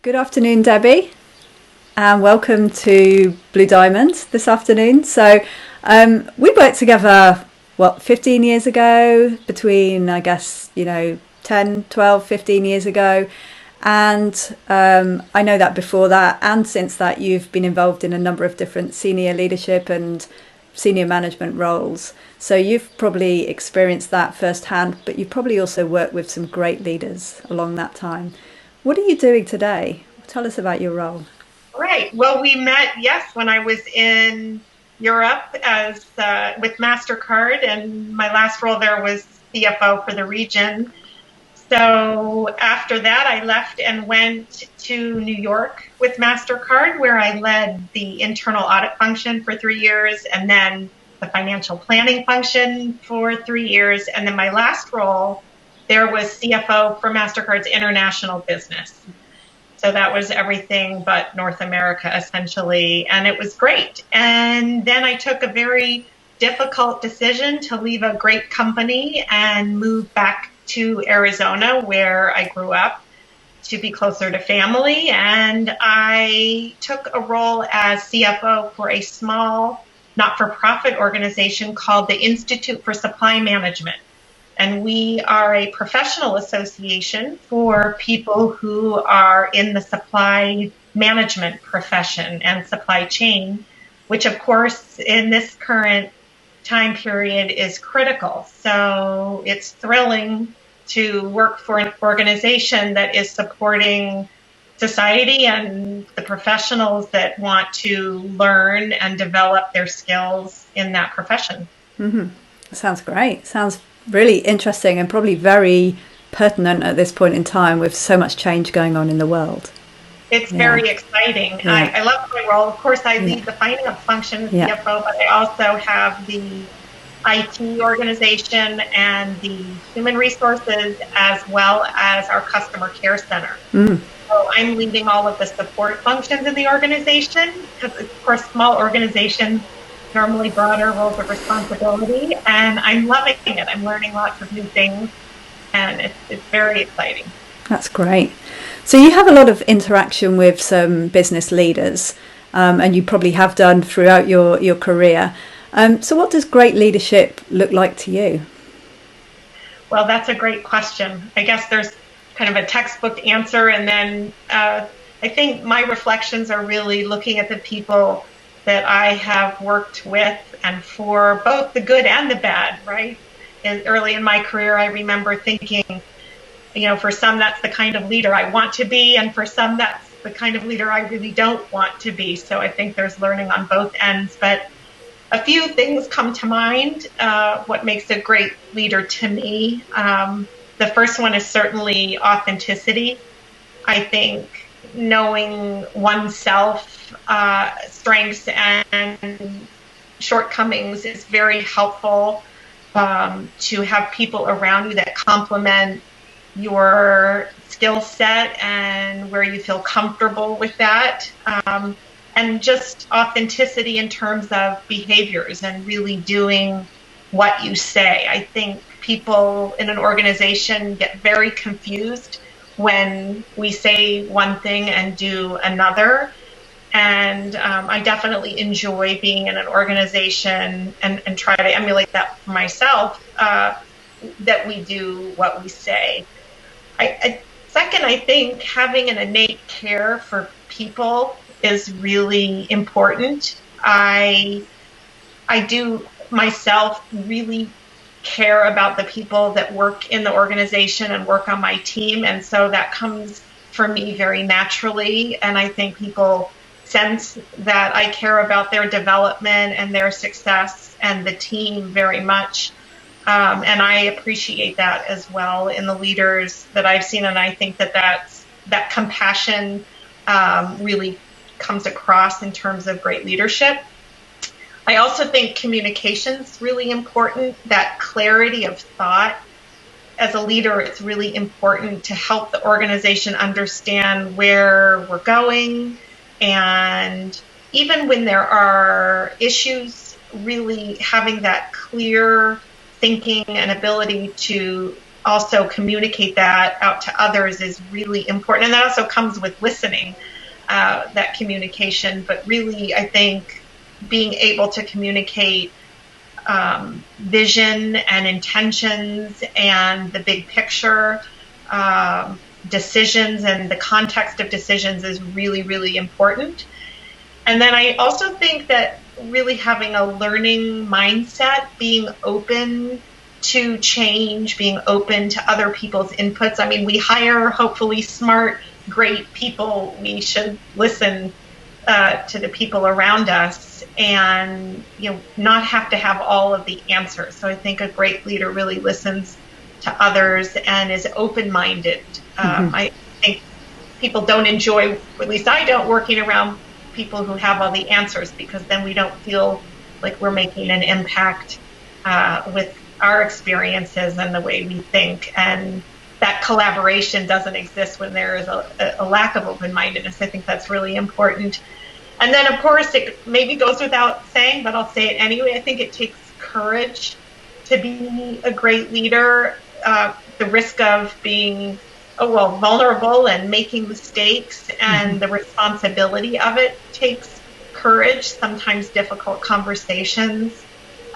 Good afternoon, Debbie, and welcome to Blue Diamond this afternoon. We worked together, 15 years ago, between, 10, 12, 15 years ago. And I know that before that and since that, you've been involved in a number of different senior leadership and senior management roles. So you've probably experienced that firsthand, but you've probably also worked with some great leaders along that time. What are you doing today? Tell us about your role. Right. Well, we met, yes, when I was in Europe as with MasterCard, and my last role there was CFO for the region. So after that, I left and went to New York with MasterCard, where I led the internal audit function for 3 years, and then the financial planning function for 3 years. And then my last role there was CFO for MasterCard's international business. So that was everything but North America, essentially, and it was great. And then I took a very difficult decision to leave a great company and move back to Arizona, where I grew up, to be closer to family. And I took a role as CFO for a small not-for-profit organization called the Institute for Supply Management. And we are a professional association for people who are in the supply management profession and supply chain, which of course in this current time period is critical. So it's thrilling to work for an organization that is supporting society and the professionals that want to learn and develop their skills in that profession. Mm-hmm. Sounds great. Sounds really interesting and probably very pertinent at this point in time with so much change going on in the world. It's very exciting. Yeah. I love my role. Of course, I lead the finance function as CFO, but I also have the IT organization and the human resources, as well as our customer care center. So I'm leading all of the support functions in the organization, because of course small organizations normally broader roles of responsibility, and I'm loving it. I'm learning lots of new things, and it's very exciting. That's great. So you have a lot of interaction with some business leaders, and you probably have done throughout your career. So what does great leadership look like to you? Well, that's a great question. I guess there's kind of a textbook answer, and then I think my reflections are really looking at the people that I have worked with and for, both the good and the bad, right? And early in my career, I remember thinking, for some that's the kind of leader I want to be, and for some that's the kind of leader I really don't want to be. So I think there's learning on both ends. But a few things come to mind, what makes a great leader to me. The first one is certainly authenticity. I think knowing oneself, strengths and shortcomings is very helpful, to have people around you that complement your skill set and where you feel comfortable with that. And just authenticity in terms of behaviors and really doing what you say. I think people in an organization get very confused when we say one thing and do another. And I definitely enjoy being in an organization and try to emulate that for myself, that we do what we say. Second, I think having an innate care for people is really important. I do myself really care about the people that work in the organization and work on my team, and so that comes for me very naturally, and I think people sense that I care about their development and their success and the team very much, and I appreciate that as well in the leaders that I've seen, and I think that compassion really comes across in terms of great leadership. I also think communication's really important, that clarity of thought. As a leader, it's really important to help the organization understand where we're going, and even when there are issues, really having that clear thinking and ability to also communicate that out to others is really important. And that also comes with listening, that communication. But really, I think being able to communicate vision and intentions and the big picture, decisions and the context of decisions is really, really important. And then I also think that really having a learning mindset, being open to change, being open to other people's inputs. I mean, we hire hopefully smart, great people. We should listen to the people around us and, not have to have all of the answers. So I think a great leader really listens to others and is open-minded. I think people don't enjoy, or at least I don't, working around people who have all the answers, because then we don't feel like we're making an impact with our experiences and the way we think. And that collaboration doesn't exist when there is a lack of open-mindedness. I think that's really important. And then, of course, it maybe goes without saying, but I'll say it anyway. I think it takes courage to be a great leader. The risk of being vulnerable and making mistakes, and the responsibility of it takes courage, sometimes difficult conversations,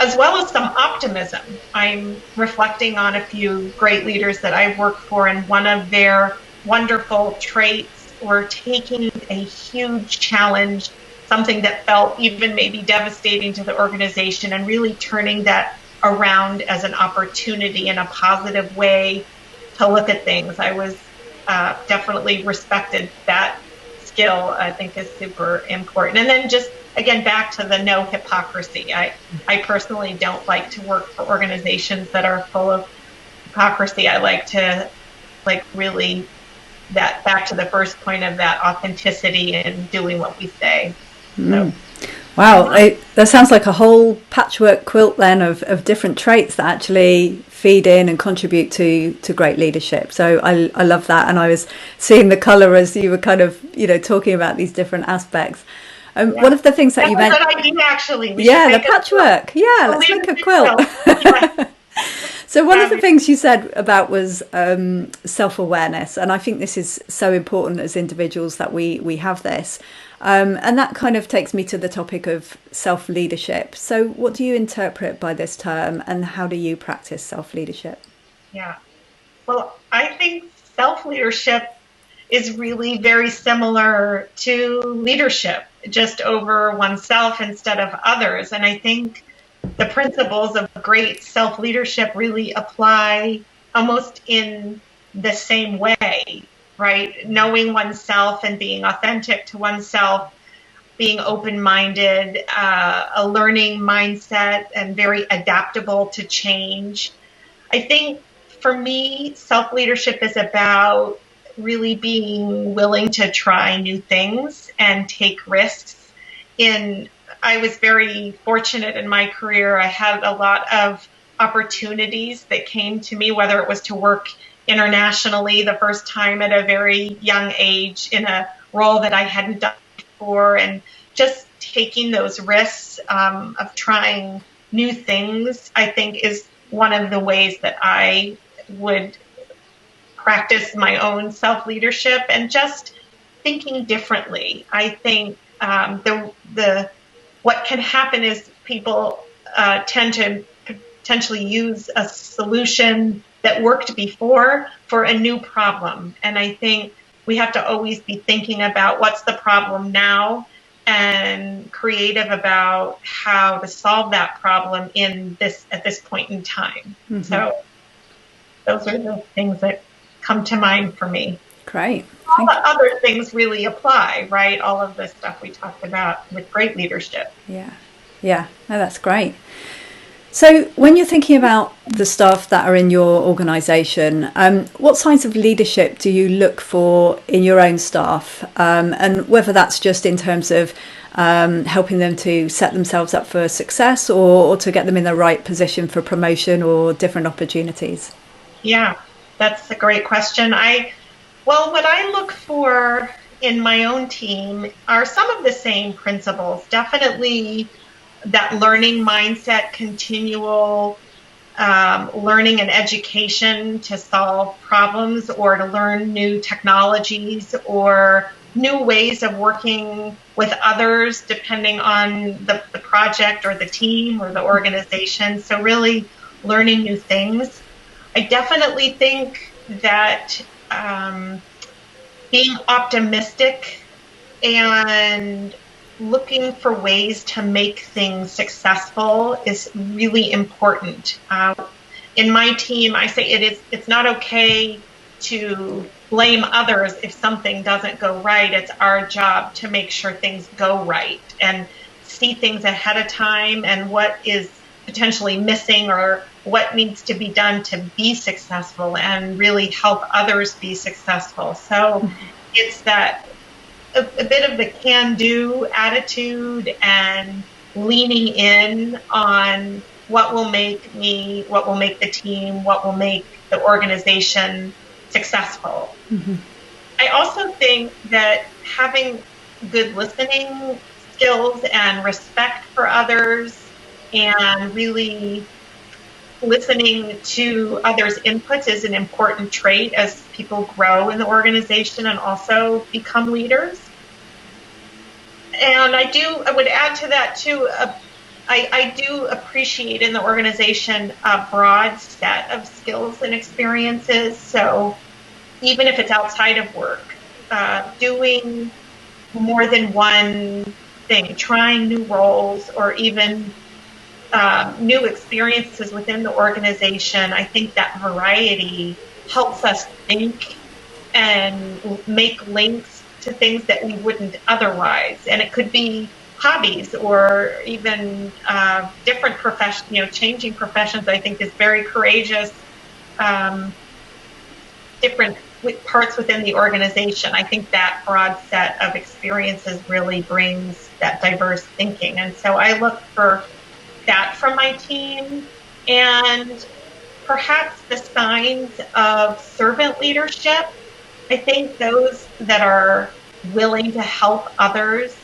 as well as some optimism. I'm reflecting on a few great leaders that I've worked for, and one of their wonderful traits were taking a huge challenge, something that felt even maybe devastating to the organization, and really turning that around as an opportunity in a positive way to look at things. I was definitely respected that skill. I think is super important. And then just again, back to the no hypocrisy. I personally don't like to work for organizations that are full of hypocrisy. I like to really that back to the first point of that authenticity and doing what we say. So. Wow, that sounds like a whole patchwork quilt then of different traits that actually feed in and contribute to great leadership. So I love that, and I was seeing the colour as you were kind of talking about these different aspects. One of the things that you mentioned, good idea, actually. The patchwork. Let's make a quilt. Yeah. So one of the things you said about was self-awareness, and I think this is so important as individuals that we have this. And that kind of takes me to the topic of self-leadership. So what do you interpret by this term, and how do you practice self-leadership? Yeah. Well, I think self-leadership is really very similar to leadership, just over oneself instead of others. And I think the principles of great self-leadership really apply almost in the same way, right? Knowing oneself and being authentic to oneself, being open-minded, a learning mindset, and very adaptable to change. I think for me, self-leadership is about really being willing to try new things and take risks. I was very fortunate in my career. I had a lot of opportunities that came to me, whether it was to work internationally the first time at a very young age in a role that I hadn't done before, and just taking those risks of trying new things, I think is one of the ways that I would practice my own self-leadership and just thinking differently. I think what can happen is people tend to potentially use a solution that worked before for a new problem. And I think we have to always be thinking about what's the problem now and creative about how to solve that problem at this point in time. Mm-hmm. So those are the things that come to mind for me. Great. All the other things really apply, right? All of the stuff we talked about with great leadership. Yeah. No, that's great. So when you're thinking about the staff that are in your organisation, what signs of leadership do you look for in your own staff? And whether that's just in terms of helping them to set themselves up for success or to get them in the right position for promotion or different opportunities? Yeah, that's a great question. What I look for in my own team are some of the same principles. Definitely that learning mindset, continual learning and education to solve problems or to learn new technologies or new ways of working with others depending on the project or the team or the organization. So really learning new things. I definitely think that being optimistic and looking for ways to make things successful is really important. In my team, I say it's not okay to blame others if something doesn't go right. It's our job to make sure things go right and see things ahead of time and what is potentially missing or what needs to be done to be successful and really help others be successful. So it's that a bit of the can-do attitude and leaning in on what will make me, what will make the team, what will make the organization successful. Mm-hmm. I also think that having good listening skills and respect for others and really listening to others' inputs is an important trait as people grow in the organization and also become leaders. And I would add to that too, I do appreciate in the organization a broad set of skills and experiences. So even if it's outside of work, doing more than one thing, trying new roles or even new experiences within the organization, I think that variety helps us think and make links to things that we wouldn't otherwise. And it could be hobbies or even different professions, changing professions, I think is very courageous. Different parts within the organization. I think that broad set of experiences really brings that diverse thinking. And so I look for that from my team, and perhaps the signs of servant leadership. I think those that are willing to help others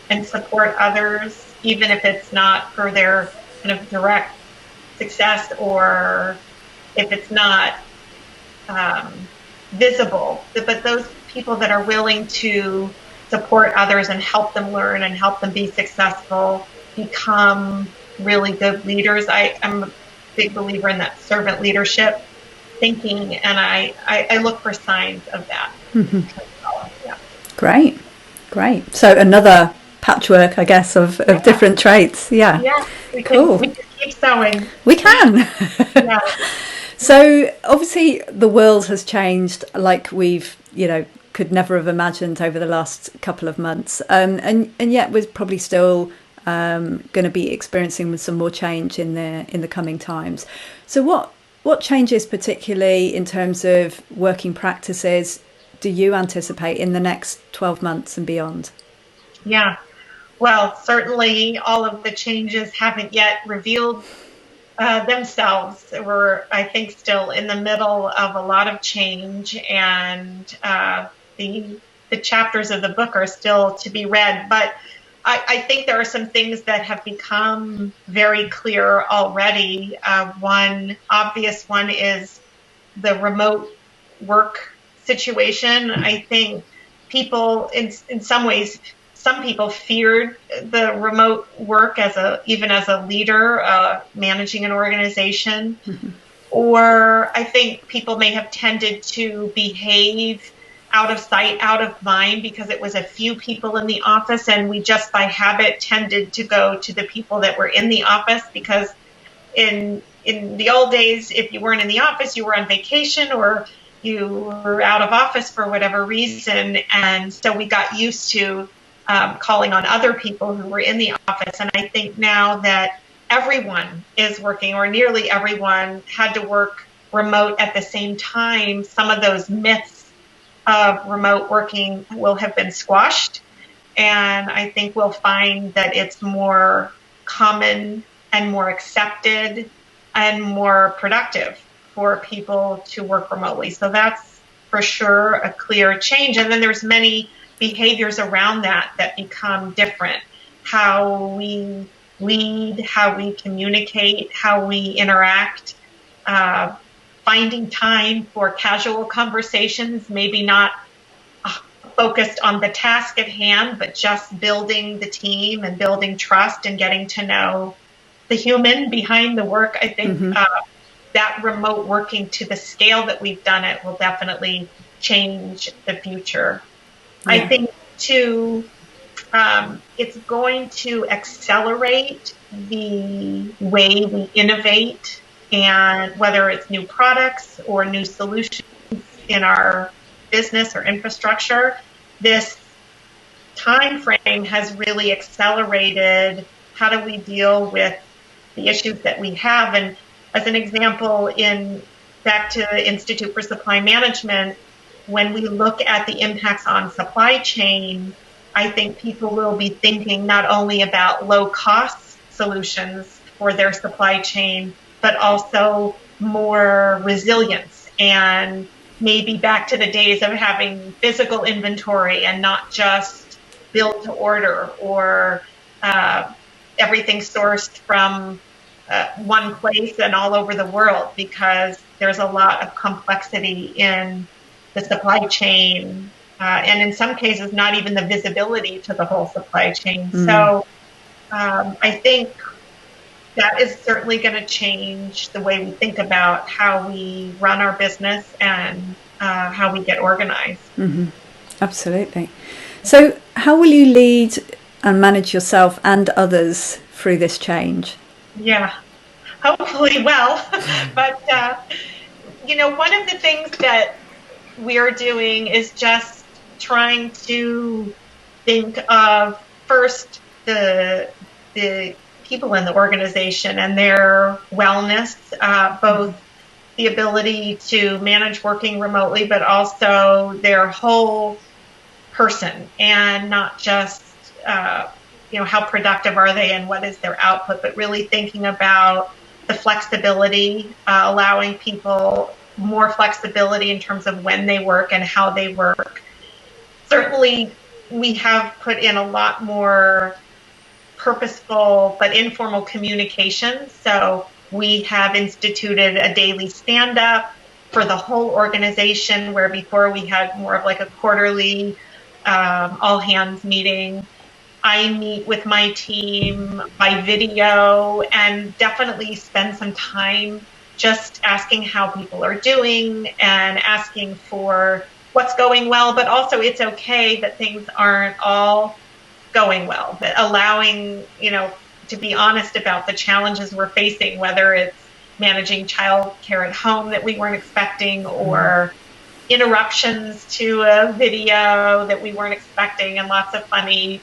and support others, even if it's not for their kind of direct success or if it's not visible, but those people that are willing to support others and help them learn and help them be successful become really good leaders. I'm a big believer in that servant leadership thinking, and I look for signs of that. Mm-hmm. Yeah. Great. So another patchwork, I guess, of different traits. Yeah. Yeah. We cool. Can keep sewing. We can. Yeah. So obviously the world has changed, like we've, could never have imagined over the last couple of months. And yet we're probably still going to be experiencing with some more change in the coming times. So what changes, particularly in terms of working practices, do you anticipate in the next 12 months and beyond? Yeah, well, certainly all of the changes haven't yet revealed themselves. We're, I think, still in the middle of a lot of change, and the chapters of the book are still to be read. But I think there are some things that have become very clear already. One obvious one is the remote work situation. I think people, in some ways, some people feared the remote work even as a leader, managing an organization. Mm-hmm. Or I think people may have tended to behave out of sight, out of mind, because it was a few people in the office, and we just by habit tended to go to the people that were in the office, because in the old days, if you weren't in the office, you were on vacation or you were out of office for whatever reason. And so we got used to calling on other people who were in the office. And I think now that everyone is working, or nearly everyone had to work remote at the same time, some of those myths of remote working will have been squashed. And I think we'll find that it's more common and more accepted and more productive for people to work remotely. So that's for sure a clear change. And then there's many behaviors around that become different. How we lead, how we communicate, how we interact finding time for casual conversations, maybe not focused on the task at hand, but just building the team and building trust and getting to know the human behind the work. I think that remote working to the scale that we've done it will definitely change the future. Yeah. I think, too, it's going to accelerate the way we innovate, and whether it's new products or new solutions in our business or infrastructure, this time frame has really accelerated how do we deal with the issues that we have. And as an example, back to the Institute for Supply Management, when we look at the impacts on supply chain, I think people will be thinking not only about low-cost solutions for their supply chain, but also more resilience, and maybe back to the days of having physical inventory and not just build to order, or everything sourced from one place and all over the world, because there's a lot of complexity in the supply chain, and in some cases not even the visibility to the whole supply chain. So I think that is certainly going to change the way we think about how we run our business and how we get organized. Absolutely. So how will you lead and manage yourself and others through this change? Yeah, hopefully well. But, one of the things that we're doing is just trying to think of first the people in the organization and their wellness, both the ability to manage working remotely, but also their whole person, and not just, how productive are they and what is their output, but really thinking about the flexibility, allowing people more flexibility in terms of when they work and how they work. Certainly, we have put in a lot more purposeful but informal communication. So we have instituted a daily stand-up for the whole organization, where before we had more of like a quarterly all-hands meeting. I meet with my team by video and definitely spend some time just asking how people are doing and asking for what's going well, but also it's okay that things aren't all going well, but allowing, to be honest about the challenges we're facing, whether it's managing childcare at home that we weren't expecting, or interruptions to a video that we weren't expecting, and lots of funny,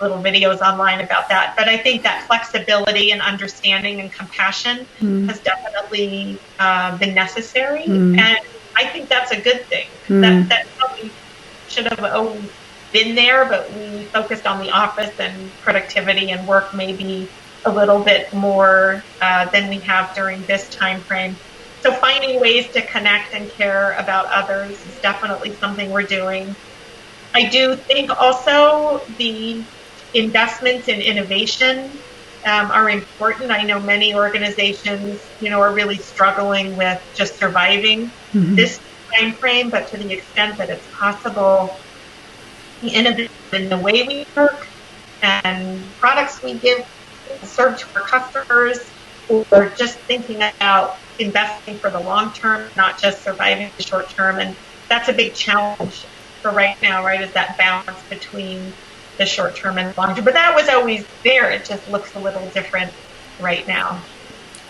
little videos online about that. But I think that flexibility and understanding and compassion has definitely been necessary, and I think that's a good thing. That probably should have always been there, but we focused on the office and productivity and work maybe a little bit more than we have during this time frame. So finding ways to connect and care about others is definitely something we're doing. I do think also the investments in innovation are important. I know many organizations, are really struggling with just surviving this time frame, but to the extent that it's possible, the innovation in the way we work and products we serve to our customers, or just thinking about investing for the long term, not just surviving the short term. And that's a big challenge for right now, right? Is that balance between the short term and the long term. But that was always there. It just looks a little different right now.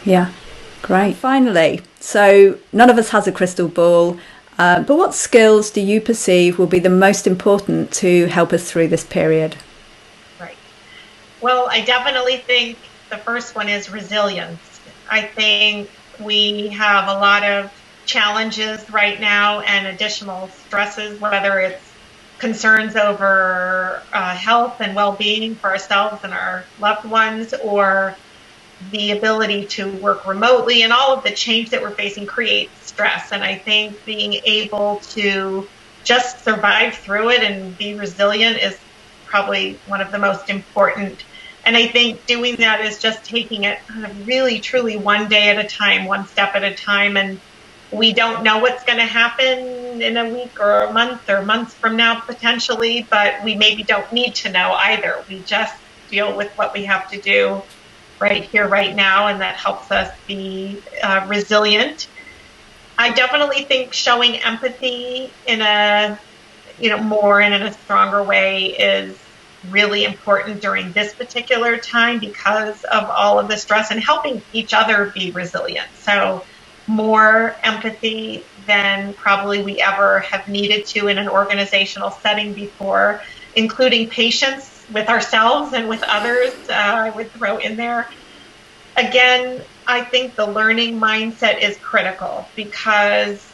Yeah, great. Finally, so none of us has a crystal ball, but what skills do you perceive will be the most important to help us through this period? Right. Well, I definitely think the first one is resilience. I think we have a lot of challenges right now and additional stresses, whether it's concerns over health and well-being for ourselves and our loved ones, or the ability to work remotely, and all of the change that we're facing creates stress. And I think being able to just survive through it and be resilient is probably one of the most important And I think doing that is just taking it kind of really, truly one day at a time, one step at a time. And we don't know what's going to happen in a week or a month or months from now, potentially, but we maybe don't need to know either. We just deal with what we have to do right here, right now, and that helps us be resilient. I definitely think showing empathy in a, more and in a stronger way is really important during this particular time because of all of the stress, and helping each other be resilient. So more empathy than probably we ever have needed to in an organizational setting before, including patience with ourselves and with others, I would throw in there. Again, I think the learning mindset is critical because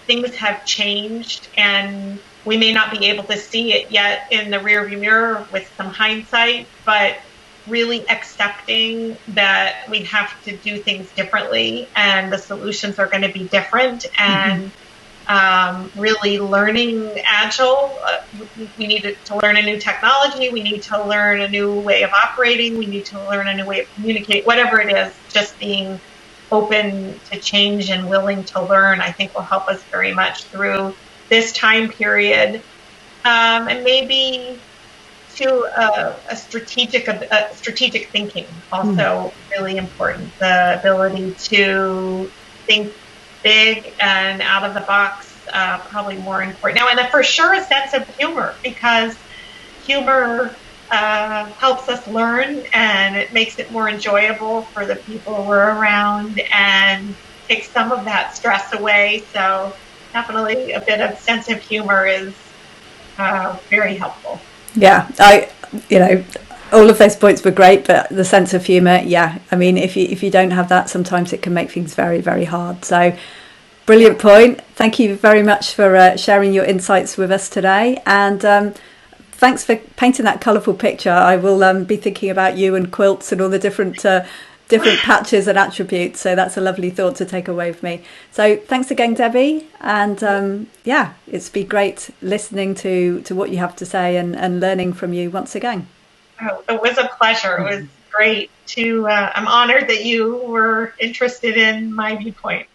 things have changed and we may not be able to see it yet in the rearview mirror with some hindsight, but really accepting that we have to do things differently and the solutions are going to be different, and really learning agile. We need to learn a new technology. We need to learn a new way of operating. We need to learn a new way of communicating, whatever it is. Just being open to change and willing to learn, I think, will help us very much through this time period. And maybe to a strategic thinking, also really important. The ability to think big and out of the box, probably more important now. And for sure, a sense of humor, because humor helps us learn and it makes it more enjoyable for the people we're around and takes some of that stress away. So definitely a bit of sense of humor is very helpful. Yeah, all of those points were great, but the sense of humour, yeah. I mean, if you don't have that, sometimes it can make things very, very hard. So, brilliant point. Thank you very much for sharing your insights with us today, and thanks for painting that colourful picture. I will be thinking about you and quilts and all the different patches and attributes. So that's a lovely thought to take away with me. So thanks again, Debbie. And it's been great listening to what you have to say and learning from you once again. Oh, it was a pleasure. It was great I'm honored that you were interested in my viewpoint.